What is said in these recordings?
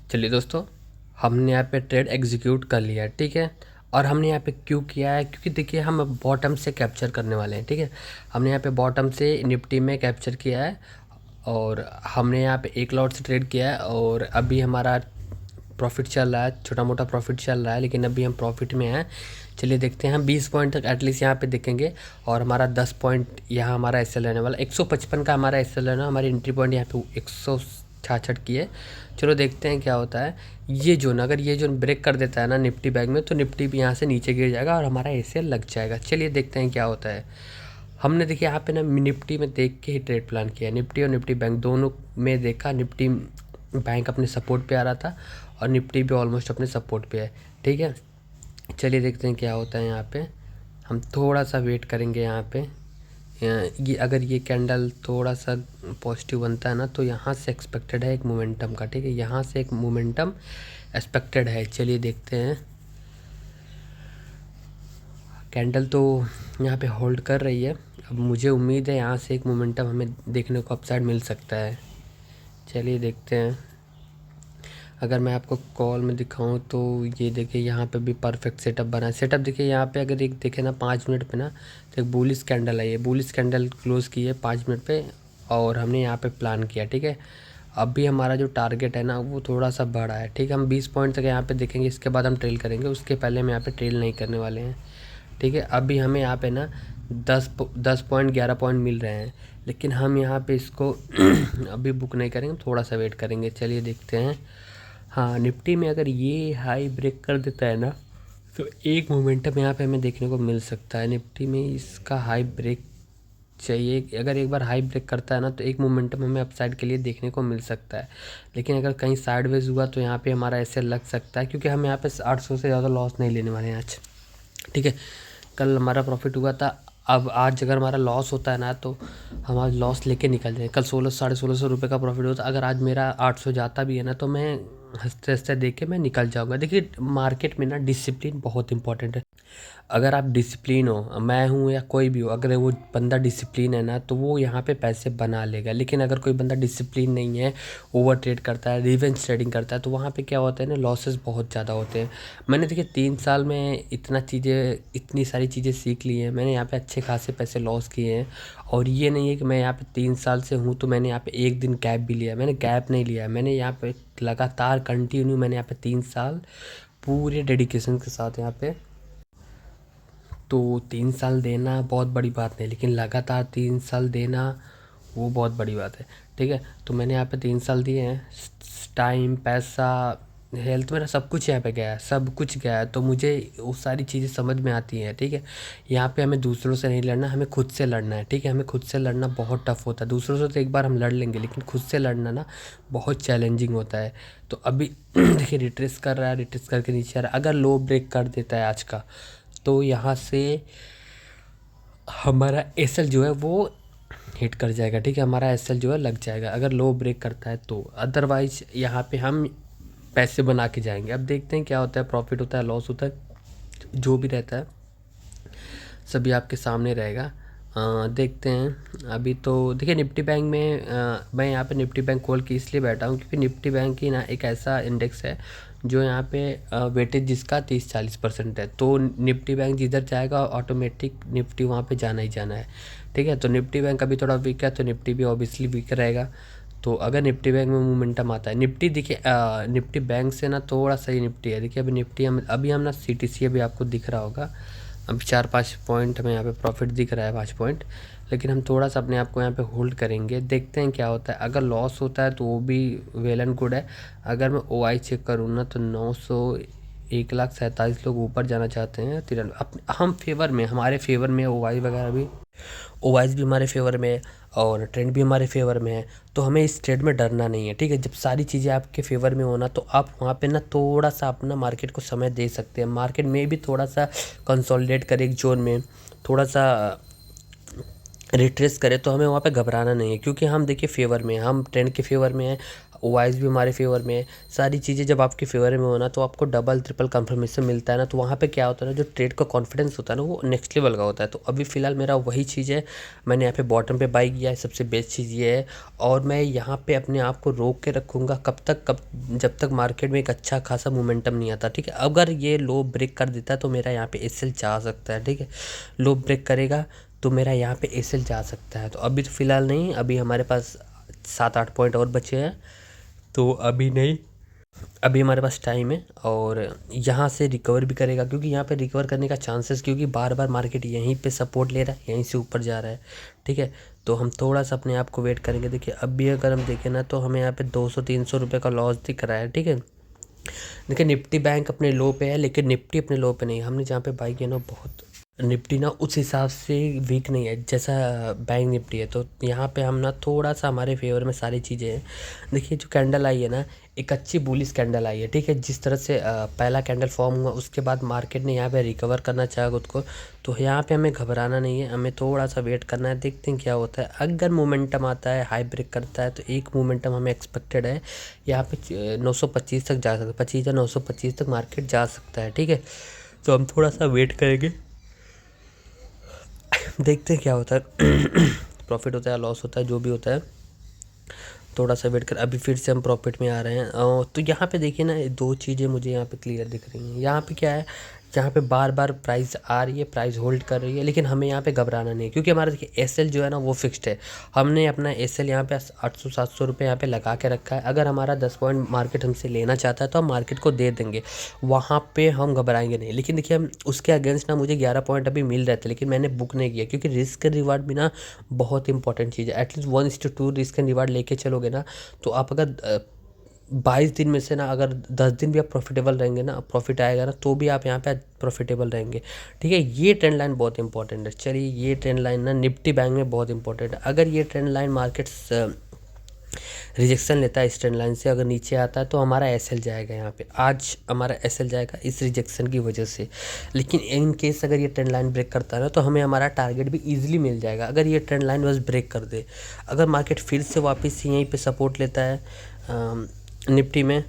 चलिए दोस्तों, हमने यहाँ पे ट्रेड एग्जीक्यूट कर लिया है, ठीक है। और हमने यहाँ पे क्यों किया है, क्योंकि देखिए हम बॉटम से कैप्चर करने वाले हैं, ठीक है। हमने यहाँ पे बॉटम से निफ्टी में कैप्चर किया है और हमने यहाँ पे एक लॉट से ट्रेड किया है और अभी हमारा प्रॉफिट चल रहा है, छोटा मोटा प्रॉफिट चल रहा है, लेकिन अभी हम प्रॉफिट में हैं। चलिए देखते हैं, हम 20 पॉइंट तक एटलीस्ट यहाँ पे देखेंगे और हमारा 10 पॉइंट यहाँ हमारा एस एल रहने वाला, 155 का हमारा एस एल रहना। हमारी एंट्री पॉइंट यहाँ पे 166 की है। चलो देखते हैं क्या होता है। ये जोन, अगर ये जोन ब्रेक कर देता है ना निफ्टी बैंक में, तो निफ्टी भी यहाँ से नीचे गिर जाएगा और हमारा एस एल लग जाएगा। चलिए देखते हैं क्या होता है। हमने देखिए यहाँ पे ना निफ्टी में देख के ही ट्रेड प्लान किया, निफ्टी और निफ्टी बैंक दोनों में देखा। निफ्टी बैंक अपने सपोर्ट पे आ रहा था और निफ्टी भी ऑलमोस्ट अपने सपोर्ट पे है, ठीक है। चलिए देखते हैं क्या होता है यहाँ पे। हम थोड़ा सा वेट करेंगे यहाँ पे। ये अगर ये कैंडल थोड़ा सा पॉजिटिव बनता है ना, तो यहाँ से एक्सपेक्टेड है एक मोमेंटम का, ठीक है। यहाँ से एक मोमेंटम एक्सपेक्टेड है। चलिए देखते हैं। कैंडल तो यहाँ पे होल्ड कर रही है। अब मुझे उम्मीद है यहाँ से एक मोमेंटम हमें देखने को अपसाइड मिल सकता है। चलिए देखते हैं। अगर मैं आपको कॉल में दिखाऊं तो ये देखिए यहाँ पे भी परफेक्ट सेटअप बना है। सेटअप देखिए यहाँ पे, अगर एक देखे ना 5 मिनट पे ना, तो एक बुलिश कैंडल आई है। बुलिश कैंडल क्लोज़ की है 5 मिनट पे और हमने यहाँ पे प्लान किया, ठीक है। अब भी हमारा जो टारगेट है ना वो थोड़ा सा बड़ा है, ठीक है। हम 20 पॉइंट तक यहाँ पे देखेंगे, इसके बाद हम ट्रेल करेंगे। उसके पहले हम यहाँ पे ट्रेल नहीं करने वाले हैं, ठीक है। अभी हमें यहाँ पे ना 10 पॉइंट 11 पॉइंट मिल रहे हैं, लेकिन हम यहाँ पे इसको अभी बुक नहीं करेंगे, थोड़ा सा वेट करेंगे। चलिए देखते हैं। हाँ, निफ्टी में अगर ये हाई ब्रेक कर देता है ना, तो एक मोमेंटम यहाँ पे हमें देखने को मिल सकता है। निफ्टी में इसका हाई ब्रेक चाहिए। अगर एक बार हाई ब्रेक करता है ना, तो एक मोमेंटम हमें अपसाइड के लिए देखने को मिल सकता है। लेकिन अगर कहीं साइडवेज हुआ तो यहाँ पे हमारा ऐसे लग सकता है, क्योंकि हम यहाँ पे 800 से ज़्यादा लॉस नहीं लेने वाले हैं आज, ठीक है। कल हमारा प्रॉफिट हुआ था। अब आज अगर हमारा लॉस होता है ना, तो हम आज लॉस लेके निकल जाए। कल 1600-1650 का प्रॉफिट होता, अगर आज मेरा 800 जाता भी है ना, तो मैं हंसते हंसते देख के मैं निकल जाऊंगा। देखिए मार्केट में ना डिसिप्लिन बहुत इंपॉर्टेंट है। अगर आप डिसिप्लिन हो, मैं हूँ या कोई भी हो, अगर वो बंदा डिसिप्लिन है ना, तो वो यहाँ पे पैसे बना लेगा। लेकिन अगर कोई बंदा डिसिप्लिन नहीं है, ओवर ट्रेड करता है, रिवेंज ट्रेडिंग करता है, तो वहाँ पे क्या होता है ना, लॉसेस बहुत ज़्यादा होते हैं। मैंने देखिए 3 साल में इतनी सारी चीज़ें सीख ली हैं। मैंने यहाँ पे अच्छे खासे पैसे लॉस किए हैं। और ये नहीं है कि मैं यहाँ पे 3 साल से हूँ तो मैंने यहाँ पे एक दिन गैप भी लिया है। मैंने गैप नहीं लिया है, मैंने यहाँ पे लगातार कंटिन्यू, मैंने यहाँ पे 3 साल पूरे डेडिकेशन के साथ यहाँ पे, तो 3 साल देना बहुत बड़ी बात नहीं, लेकिन लगातार 3 साल देना वो बहुत बड़ी बात है, ठीक है। तो मैंने यहाँ पे 3 साल दिए हैं। टाइम, पैसा, हेल्थ, मेरा सब कुछ यहाँ पे गया है, सब कुछ गया है। तो मुझे वो सारी चीज़ें समझ में आती हैं, ठीक है। यहाँ पे हमें दूसरों से नहीं लड़ना, हमें खुद से लड़ना है, ठीक है। हमें खुद से लड़ना बहुत टफ होता है। दूसरों से तो एक बार हम लड़ लेंगे, लेकिन खुद से लड़ना ना बहुत चैलेंजिंग होता है। तो अभी देखिए रिट्रेस कर रहा है, रिट्रेस करके नीचे आ रहा है। अगर लो ब्रेक कर देता है आज का, तो यहाँ से हमारा एसएल जो है वो हिट कर जाएगा, ठीक है। हमारा एसएल जो है लग जाएगा अगर लो ब्रेक करता है तो। अदरवाइज यहाँ पे हम पैसे बना के जाएंगे। अब देखते हैं क्या होता है, प्रॉफिट होता है, लॉस होता है, जो भी रहता है सभी आपके सामने रहेगा। देखते हैं। अभी तो देखिए निफ्टी बैंक में मैं यहाँ पे निफ्टी बैंक खोल के इसलिए बैठा हूँ, क्योंकि निफ्टी बैंक ही ना एक ऐसा इंडेक्स है जो यहाँ पे वेटेज जिसका 30-40% है। तो निफ्टी बैंक जिधर जाएगा ऑटोमेटिक निफ्टी वहाँ पे जाना ही जाना है, ठीक है। तो निफ्टी बैंक अभी थोड़ा वीक है, तो निफ्टी भी ऑब्वियसली वीक रहेगा। तो अगर निफ्टी बैंक में मोमेंटम आता है, निफ्टी देखिए निफ्टी बैंक से ना थोड़ा सही निफ्टी है। देखिए अभी निफ्टी हम ना सीटीसी अभी आपको दिख रहा होगा, अब 4-5 पॉइंट हमें यहाँ पे प्रॉफिट दिख रहा है, 5 पॉइंट। लेकिन हम थोड़ा सा अपने आप को यहाँ पे होल्ड करेंगे, देखते हैं क्या होता है। अगर लॉस होता है तो वो भी वेल एंड गुड है। अगर मैं ओआई चेक करूँ ना, तो 900 1,47,000 लोग ऊपर जाना चाहते हैं। 93 हम फेवर में, हमारे फेवर में ओआई वगैरह भी, ओवाइस भी हमारे फेवर में है और ट्रेंड भी हमारे फेवर में है। तो हमें इस ट्रेड में डरना नहीं है, ठीक है। जब सारी चीज़ें आपके फेवर में होना, तो आप वहाँ पे ना थोड़ा सा अपना मार्केट को समय दे सकते हैं। मार्केट में भी थोड़ा सा कंसोलिडेट करे एक जोन में, थोड़ा सा रिट्रेस करे तो हमें वहाँ पे घबराना नहीं है, क्योंकि हम देखिए फेवर में हैं, हम ट्रेंड के फेवर में हैं, वाइज भी हमारे फेवर में है। सारी चीज़ें जब आपके फेवर में हो ना तो आपको डबल ट्रिपल कंफर्मेशन मिलता है ना, तो वहाँ पे क्या होता है ना, जो ट्रेड का कॉन्फिडेंस होता है ना वो नेक्स्ट लेवल का होता है। तो अभी फ़िलहाल मेरा वही चीज़ है, मैंने यहाँ पे बॉटम पे बाई किया है, सबसे बेस्ट चीज़ ये है। और मैं यहाँ पे अपने आप को रोक के रखूँगा कब जब तक मार्केट में एक अच्छा खासा मोमेंटम नहीं आता, ठीक है। अगर ये लो ब्रेक कर देता है तो मेरा यहाँ पे एसएल जा सकता है, ठीक है। लो ब्रेक करेगा तो मेरा यहाँ पे एसएल जा सकता है। तो अभी तो फ़िलहाल नहीं, अभी हमारे पास 7-8 पॉइंट और बचे हैं, तो अभी नहीं, अभी हमारे पास टाइम है। और यहाँ से रिकवर भी करेगा, क्योंकि यहाँ पे रिकवर करने का चांसेस, क्योंकि बार बार मार्केट यहीं पे सपोर्ट ले रहा है, यहीं से ऊपर जा रहा है, ठीक है। तो हम थोड़ा सा अपने आप को वेट करेंगे। देखिए अभी अगर हम देखें ना तो हमें यहाँ पे 200-300 रुपये का लॉस दिख रहा है, ठीक है। देखिए निफ्टी बैंक अपने लो पे है, लेकिन निफ्टी अपने लो पे नहीं। हमने जहाँ पे बाई किया ना बहुत, निफ्टी ना उस हिसाब से वीक नहीं है जैसा बैंक निफ्टी है। तो यहाँ पे हम ना थोड़ा सा हमारे फेवर में सारी चीज़ें हैं। देखिए जो कैंडल आई है ना, एक अच्छी बुलिश कैंडल आई है, ठीक है। जिस तरह से पहला कैंडल फॉर्म हुआ उसके बाद मार्केट ने यहाँ पे रिकवर करना चाहा खुद को, तो यहाँ पे हमें घबराना नहीं है, हमें थोड़ा सा वेट करना है, देखते हैं क्या होता है। अगर मोमेंटम आता है, हाई ब्रेक करता है, तो एक मोमेंटम हमें एक्सपेक्टेड है यहाँ पे 925 तक जा सकता है, 25 या 925 तक मार्केट जा सकता है, ठीक है। तो हम थोड़ा सा वेट करेंगे, देखते हैं क्या होता है। प्रॉफिट होता है, लॉस होता है, जो भी होता है, थोड़ा सा वेट कर। अभी फिर से हम प्रॉफिट में आ रहे हैं। तो यहाँ पे देखिए ना, दो चीज़ें मुझे यहाँ पे क्लियर दिख रही हैं। यहाँ पे क्या है, जहाँ पे बार बार प्राइस आ रही है, प्राइस होल्ड कर रही है, लेकिन हमें यहाँ पे घबराना नहीं है, क्योंकि हमारा देखिए एसएल जो है ना वो फिक्स्ड है। हमने अपना एसएल यहाँ पे 800-700 रुपये यहाँ पे लगा के रखा है। अगर हमारा 10 पॉइंट मार्केट हमसे लेना चाहता है तो हम मार्केट को दे देंगे, वहाँ पे हम घबराएंगे नहीं। लेकिन देखिए हम उसके अगेंस्ट ना, मुझे 11 पॉइंट अभी मिल रहे थे, लेकिन मैंने बुक नहीं किया, क्योंकि रिस्क एंड रिवार्ड भी ना बहुत इंपॉर्टेंट चीज़ है। एटलीस्ट 1:2 रिस्क एंड रिवार्ड लेके चलोगे ना, तो आप अगर 22 दिन में से ना अगर 10 दिन भी आप प्रॉफिटेबल रहेंगे ना, प्रॉफिट आएगा ना, तो भी आप यहाँ पे प्रॉफिटेबल रहेंगे, ठीक है। ये ट्रेंड लाइन बहुत इंपॉर्टेंट है। चलिए ये ट्रेंड लाइन ना निफ्टी बैंक में बहुत इंपॉर्टेंट है। अगर ये ट्रेंड लाइन मार्केट्स रिजेक्शन लेता है इस ट्रेंड लाइन से, अगर नीचे आता है तो हमारा एसएल जाएगा। यहाँ पे आज हमारा एसएल जाएगा इस रिजेक्शन की वजह से। लेकिन इन केस अगर ये ट्रेंड लाइन ब्रेक करता है ना, तो हमें हमारा टारगेट भी ईजिली मिल जाएगा, अगर ये ट्रेंड लाइन बस ब्रेक कर दे। अगर मार्केट फिर से वापस यहीं पे सपोर्ट लेता है निफ्टी में,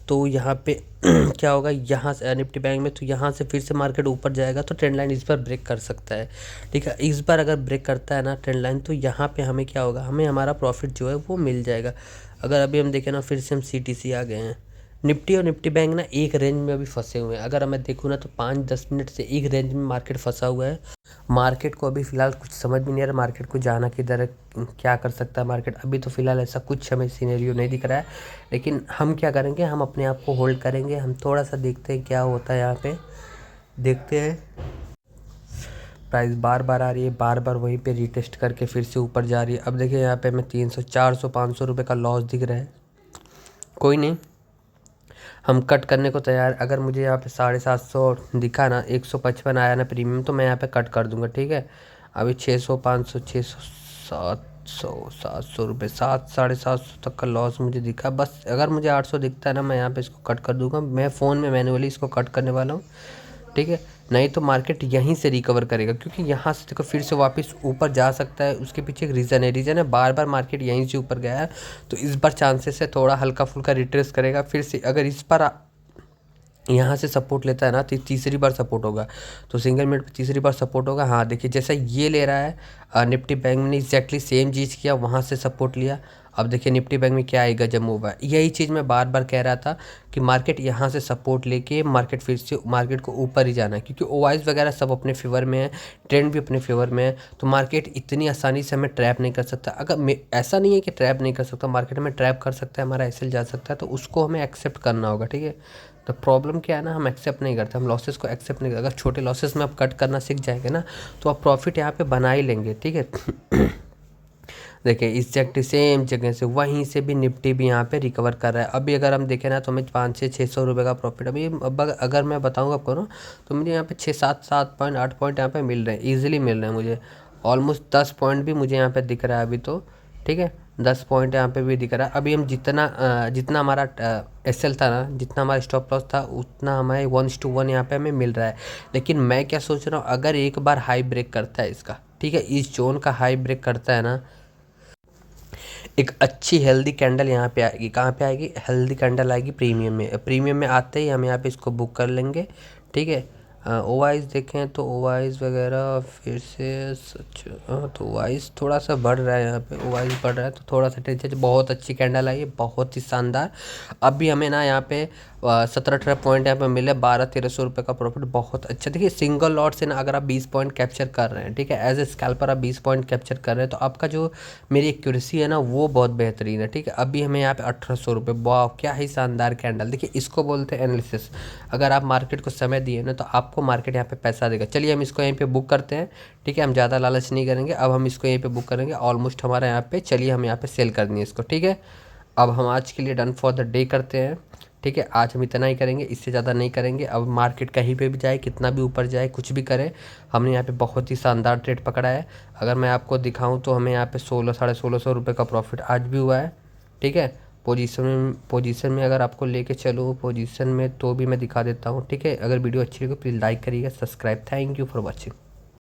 तो यहाँ पे क्या होगा, यहाँ से निफ्टी बैंक में, तो यहाँ से फिर से मार्केट ऊपर जाएगा, तो ट्रेंड लाइन इस बार ब्रेक कर सकता है, ठीक है। इस बार अगर ब्रेक करता है ना ट्रेंड लाइन, तो यहाँ पे हमें क्या होगा, हमें हमारा प्रॉफिट जो है वो मिल जाएगा। अगर अभी हम देखें ना, फिर से हम सीटीसी आ गए हैं। निफ्टी और निफ्टी बैंक ना एक रेंज में अभी फंसे हुए हैं। अगर मैं देखूँ ना तो 5-10 मिनट से एक रेंज में मार्केट फंसा हुआ है। मार्केट को अभी फ़िलहाल कुछ समझ में नहीं आ रहा, मार्केट को जाना किधर है, क्या कर सकता है मार्केट। अभी तो फ़िलहाल ऐसा कुछ हमें सिनेरियो नहीं दिख रहा है, लेकिन हम क्या करेंगे, हम अपने आप को होल्ड करेंगे। हम थोड़ा सा देखते हैं क्या होता है यहाँ पे, देखते हैं। प्राइस बार बार आ रही है, बार बार वहीं पे रीटेस्ट करके फिर से ऊपर जा रही है। अब देखिए यहाँ पे हमें 300-400-500 रुपये का लॉस दिख रहा है। कोई नहीं, हम कट करने को तैयार। अगर मुझे यहाँ पे 750 दिखा ना, 155 आया ना प्रीमियम, तो मैं यहाँ पे कट कर दूंगा, ठीक है। अभी 600, 500, 600, 700 रुपये, 700-750 तक का लॉस मुझे दिखा। बस अगर मुझे 800 दिखता है ना, मैं यहाँ पे इसको कट कर दूंगा। मैं फ़ोन में मैनुअली इसको कट करने वाला हूँ, ठीक है। नहीं तो मार्केट यहीं से रिकवर करेगा, क्योंकि यहाँ से देखो फिर से वापस ऊपर जा सकता है। उसके पीछे एक रीज़न है, बार बार मार्केट यहीं से ऊपर गया है, तो इस बार चांसेस है थोड़ा हल्का फुल्का रिट्रेस करेगा फिर से। अगर इस बार यहाँ से सपोर्ट लेता है ना, तो तीसरी बार सपोर्ट होगा, तो सिंगल मिनट पे तीसरी बार सपोर्ट होगा। हाँ देखिए जैसा ये ले रहा है, निफ्टी बैंक ने एग्जैक्टली सेम चीज़ किया, वहाँ से सपोर्ट लिया। अब देखिए निफ्टी बैंक में क्या आएगा जब मूव है। यही चीज़ मैं बार बार कह रहा था कि मार्केट यहाँ से सपोर्ट लेके मार्केट फिर से मार्केट को ऊपर ही जाना है, क्योंकि ओवाइज वगैरह सब अपने फेवर में है, ट्रेंड भी अपने फेवर में है। तो मार्केट इतनी आसानी से हमें ट्रैप नहीं कर सकता। अगर ऐसा नहीं है कि ट्रैप नहीं कर सकता, मार्केट हमें ट्रैप कर सकता है, हमारा एसएल जा सकता है, तो उसको हमें एक्सेप्ट करना होगा, ठीक है। तो प्रॉब्लम क्या है ना, हम एक्सेप्ट नहीं करते, हम लॉसेस को एक्सेप्ट नहीं करते। अगर छोटे लॉसेस में आप कट करना सीख जाएंगे ना, तो आप प्रॉफिट यहाँ पे बना ही लेंगे, ठीक है। देखिए एग्जैक्ट सेम जगह से वहीं से भी निफ्टी भी यहाँ पे रिकवर कर रहा है। अभी अगर हम देखें ना, तो हमें 500-600 रुपये का प्रॉफिट अभी, अब अगर मैं बताऊँगा आपको ना, तो मुझे यहाँ पे 6-7 पॉइंट 8 पॉइंट यहाँ पे मिल रहे हैं, ईजिली मिल रहे हैं मुझे। ऑलमोस्ट 10 पॉइंट भी मुझे यहाँ पे दिख रहा है अभी तो, ठीक है। 10 पॉइंट यहाँ पे भी दिख रहा है। अभी हम जितना हमारा एसएल था ना, जितना हमारा स्टॉप लॉस था, उतना हमें 1:1 यहाँ पे हमें मिल रहा है। लेकिन मैं क्या सोच रहा हूँ, अगर एक बार हाई ब्रेक करता है इसका, ठीक है, इस जोन का हाई ब्रेक करता है ना, एक अच्छी हेल्दी कैंडल यहाँ पे आएगी। कहाँ पे आएगी? हेल्दी कैंडल आएगी प्रीमियम में। प्रीमियम में आते ही हम यहाँ पे इसको बुक कर लेंगे। ठीक है, ओवाइस देखें तो ओवाइस वगैरह फिर से सच, तो ओवाइस थोड़ा सा बढ़ रहा है, यहाँ पे ओवाइस बढ़ रहा है तो थोड़ा सा टेंशन। बहुत अच्छी कैंडल आई है, बहुत ही शानदार। अभी हमें ना यहाँ पे 17-18 पॉइंट यहाँ पे मिले, 1200-1300 रुपये का प्रॉफिट, बहुत अच्छा। देखिए सिंगल लॉट से ना अगर आप 20 पॉइंट कैप्चर कर रहे हैं, ठीक है, एज ए स्कैल्पर आप 20 पॉइंट कैप्चर कर रहे हैं, तो आपका जो मेरी एक्यूरेसी है ना वो बहुत बेहतरीन है। ठीक है, अभी हमें यहाँ पे 1800 रुपये, वाह क्या ही शानदार कैंडल। देखिए इसको बोलते हैं एनालिसिस। अगर आप मार्केट को समय दिए ना तो आपको मार्केट यहाँ पे पैसा देगा। चलिए हम इसको यहीं पे बुक करते हैं। ठीक है, हम ज़्यादा लालच नहीं करेंगे, अब हम इसको यहीं पे बुक करेंगे। ऑलमोस्ट हमारा यहाँ पे, चलिए हम यहाँ पे सेल कर देंगे इसको। ठीक है, अब हम आज के लिए डन फॉर द डे करते हैं। ठीक है, आज हम इतना ही करेंगे, इससे ज़्यादा नहीं करेंगे। अब मार्केट कहीं पे भी जाए, कितना भी ऊपर जाए, कुछ भी करे, हमने यहाँ पे बहुत ही शानदार ट्रेड पकड़ा है। अगर मैं आपको दिखाऊं तो हमें यहाँ पे 1600-1650 रुपये का प्रॉफिट आज भी हुआ है। ठीक है, पोजीशन में अगर आपको लेके चलूँ पोजीशन में तो भी मैं दिखा देता हूँ। ठीक है, अगर वीडियो अच्छी लगे प्लीज़ लाइक करिएगा, subscribe. Thank you for watching.